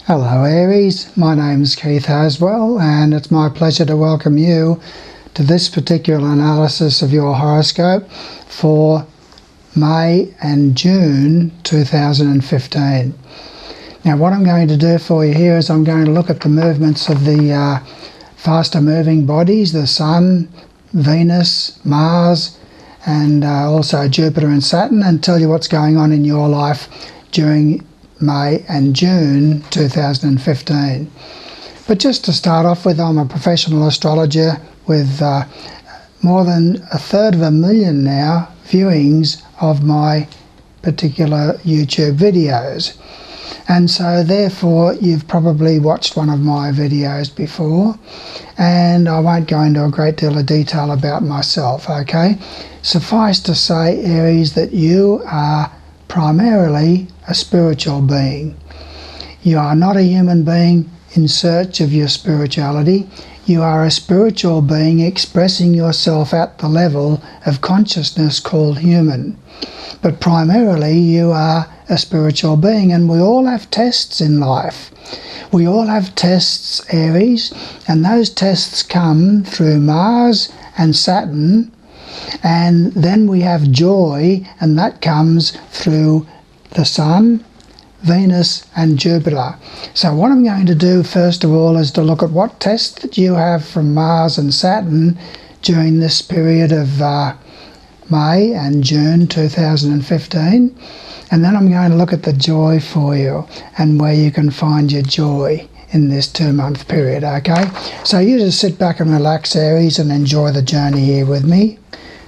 Hello Aries, my name is Keith Haswell and it's my pleasure to welcome you to this particular analysis of your horoscope for May and June 2015. Now what I'm going to do for you here is I'm going to look at the movements of the faster moving bodies, the Sun, Venus, Mars and also Jupiter and Saturn, and tell you what's going on in your life during May and June 2015. But just to start off with, I'm a professional astrologer with more than 1/3 now viewings of my particular YouTube videos. And so therefore you've probably watched one of my videos before, and I won't go into a great deal of detail about myself, okay? Suffice to say, Aries, that you are primarily a spiritual being. You are not a human being in search of your spirituality. You are a spiritual being expressing yourself at the level of consciousness called human. But primarily you are a spiritual being, and we all have tests in life. We all have tests, Aries, and those tests come through Mars and Saturn, and then we have joy, and that comes through the Sun, Venus and Jupiter. So what I'm going to do first of all is to look at what tests that you have from Mars and Saturn during this period of May and June 2015, and then I'm going to look at the joy for you and where you can find your joy in this 2-month period, okay? So you just sit back and relax, Aries, and enjoy the journey here with me.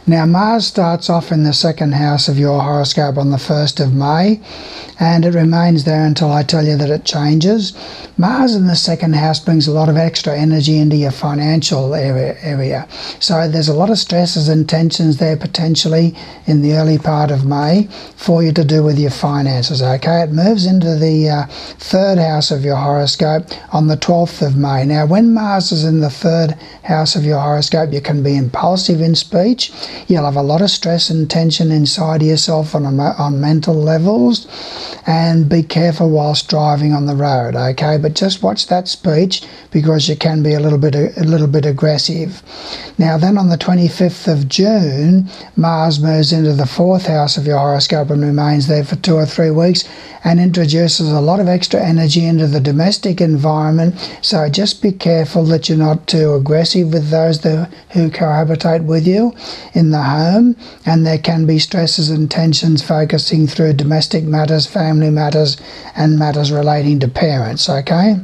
Now Mars starts off in the second house of your horoscope on the 1st of May, and it remains there until I tell you that it changes. Mars in the second house brings a lot of extra energy into your financial area. So there's a lot of stresses and tensions there potentially in the early part of May for you to do with your finances, okay? It moves into the third house of your horoscope on the 12th of May. Now when Mars is in the third house of your horoscope, you can be impulsive in speech. You'll have a lot of stress and tension inside yourself on mental levels, and be careful whilst driving on the road, okay? But just watch that speech because you can be a little bit aggressive. Now then on the 25th of June, Mars moves into the 4th house of your horoscope and remains there for 2 or 3 weeks and introduces a lot of extra energy into the domestic environment. So just be careful that you're not too aggressive with those who cohabitate with you in the home, and there can be stresses and tensions focusing through domestic matters, family matters and matters relating to parents, okay?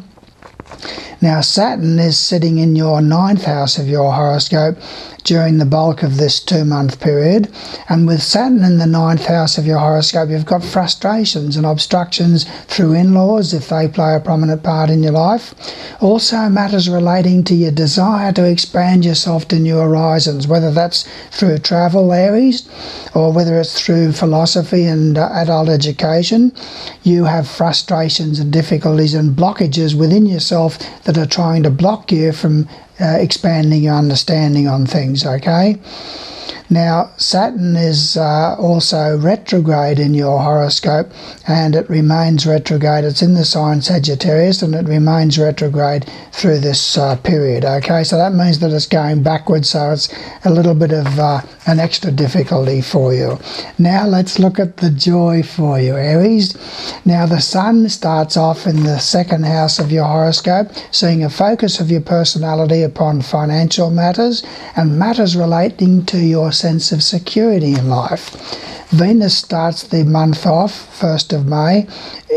Now Saturn is sitting in your 9th house of your horoscope during the bulk of this 2-month period, and with Saturn in the 9th house of your horoscope, you've got frustrations and obstructions through in-laws if they play a prominent part in your life. Also matters relating to your desire to expand yourself to new horizons, whether that's through travel, Aries, or whether it's through philosophy and adult education. You have frustrations and difficulties and blockages within yourself that are trying to block you from expanding your understanding on things, okay? Now Saturn is also retrograde in your horoscope, and it remains retrograde. It's in the sign Sagittarius and it remains retrograde through this period, okay? So that means that it's going backwards, so it's a little bit of an extra difficulty for you. Now let's look at the joy for you, Aries. Now the Sun starts off in the 2nd house of your horoscope, seeing a focus of your personality upon financial matters and matters relating to your sense of security in life. Venus starts the month off, 1st of May,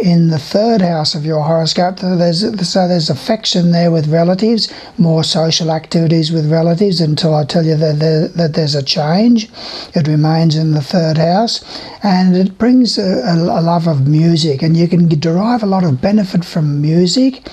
in the 3rd house of your horoscope. So there's affection there with relatives, more social activities with relatives until I tell you that there's a change. It remains in the 3rd house, and it brings a love of music, and you can derive a lot of benefit from music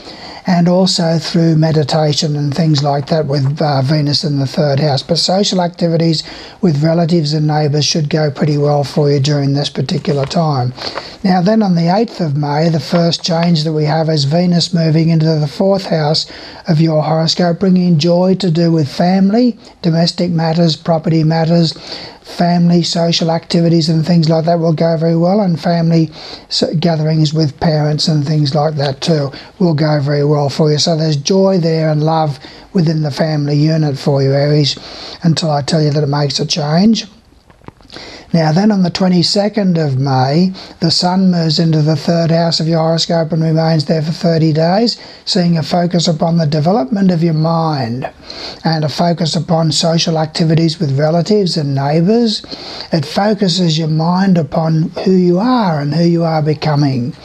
and also through meditation and things like that with Venus in the 3rd house. But social activities with relatives and neighbours should go pretty well for you during this particular time. Now then on the 8th of May, the first change that we have is Venus moving into the 4th house of your horoscope, bringing joy to do with family, domestic matters, property matters, family social activities and things like that will go very well, and family gatherings with parents and things like that too will go very well for you. So there's joy there and love within the family unit for you, Aries, until I tell you that it makes a change. Now then, on the 22nd of May, the Sun moves into the 3rd house of your horoscope and remains there for 30 days, seeing a focus upon the development of your mind and a focus upon social activities with relatives and neighbours. It focuses your mind upon who you are and who you are becoming.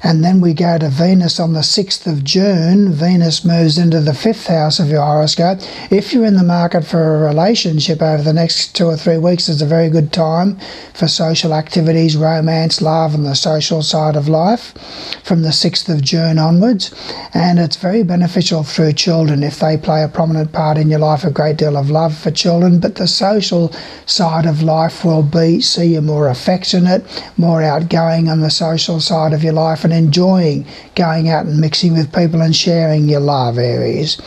And then we go to Venus on the 6th of June. Venus moves into the 5th house of your horoscope. If you're in the market for a relationship over the next 2 or 3 weeks, it's a very good time for social activities, romance, love, and the social side of life from the 6th of June onwards. And it's very beneficial through children if they play a prominent part in your life, a great deal of love for children. But the social side of life will see you more affectionate, more outgoing on the social side of your life, and enjoying going out and mixing with people and sharing your love, Aries.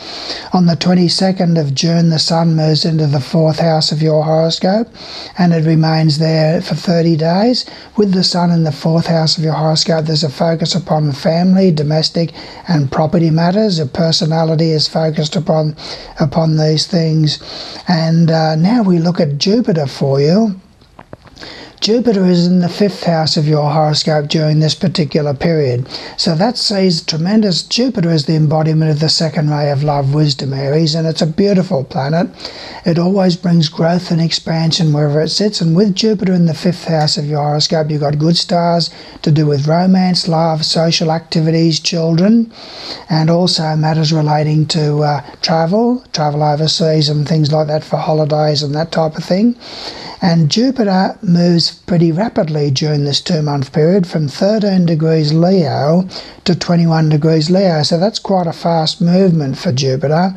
On the 22nd of June, the Sun moves into the 4th house of your horoscope, and it remains there for 30 days. With the Sun in the 4th house of your horoscope, there's a focus upon family, domestic and property matters. Your personality is focused upon these things. And now we look at Jupiter for you. Jupiter is in the 5th house of your horoscope during this particular period. So that sees tremendous. Jupiter is the embodiment of the second ray of love, wisdom, Aries, and it's a beautiful planet. It always brings growth and expansion wherever it sits. And with Jupiter in the 5th house of your horoscope, you've got good stars to do with romance, love, social activities, children, and also matters relating to travel overseas and things like that for holidays and that type of thing. And Jupiter moves pretty rapidly during this 2-month period from 13 degrees Leo to 21 degrees Leo. So that's quite a fast movement for Jupiter.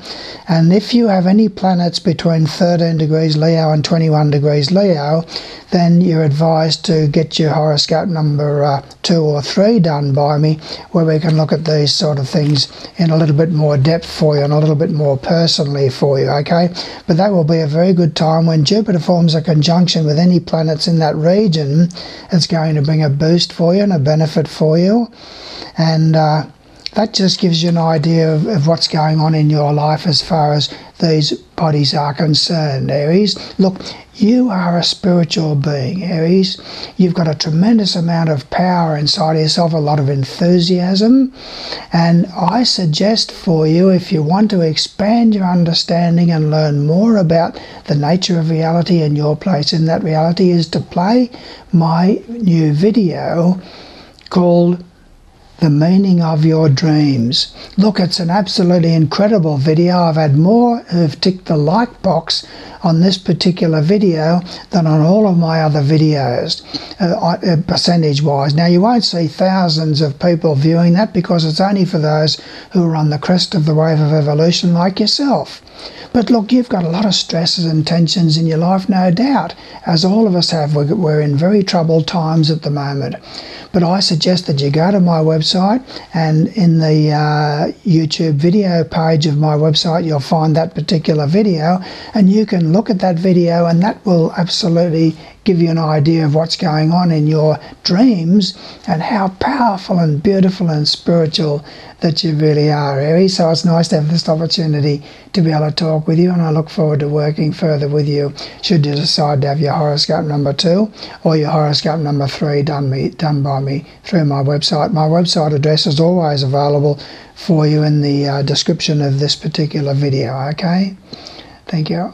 And if you have any planets between 13 degrees Leo and 21 degrees Leo, then you're advised to get your horoscope number 2 or 3 done by me, where we can look at these sort of things in a little bit more depth for you and a little bit more personally for you, okay? But that will be a very good time when Jupiter forms a conjunction with any planets in that region. It's going to bring a boost for you and a benefit for you. And that just gives you an idea of what's going on in your life as far as these bodies are concerned, Aries. Look, you are a spiritual being, Aries. You've got a tremendous amount of power inside of yourself, a lot of enthusiasm. And I suggest for you, if you want to expand your understanding and learn more about the nature of reality and your place in that reality, is to play my new video called The Meaning of Your Dreams. Look, it's an absolutely incredible video. I've had more who've ticked the like box on this particular video than on all of my other videos, percentage-wise. Now, you won't see thousands of people viewing that because it's only for those who are on the crest of the wave of evolution like yourself. But look, you've got a lot of stresses and tensions in your life, no doubt, as all of us have. We're in very troubled times at the moment. But I suggest that you go to my website, and in the YouTube video page of my website, you'll find that particular video, and you can look at that video, and that will absolutely give you an idea of what's going on in your dreams and how powerful and beautiful and spiritual that you really are, Aries. So it's nice to have this opportunity to be able to talk with you, and I look forward to working further with you should you decide to have your horoscope number 2 or your horoscope number 3 done by me through my website. My website address is always available for you in the description of this particular video, okay? Thank you.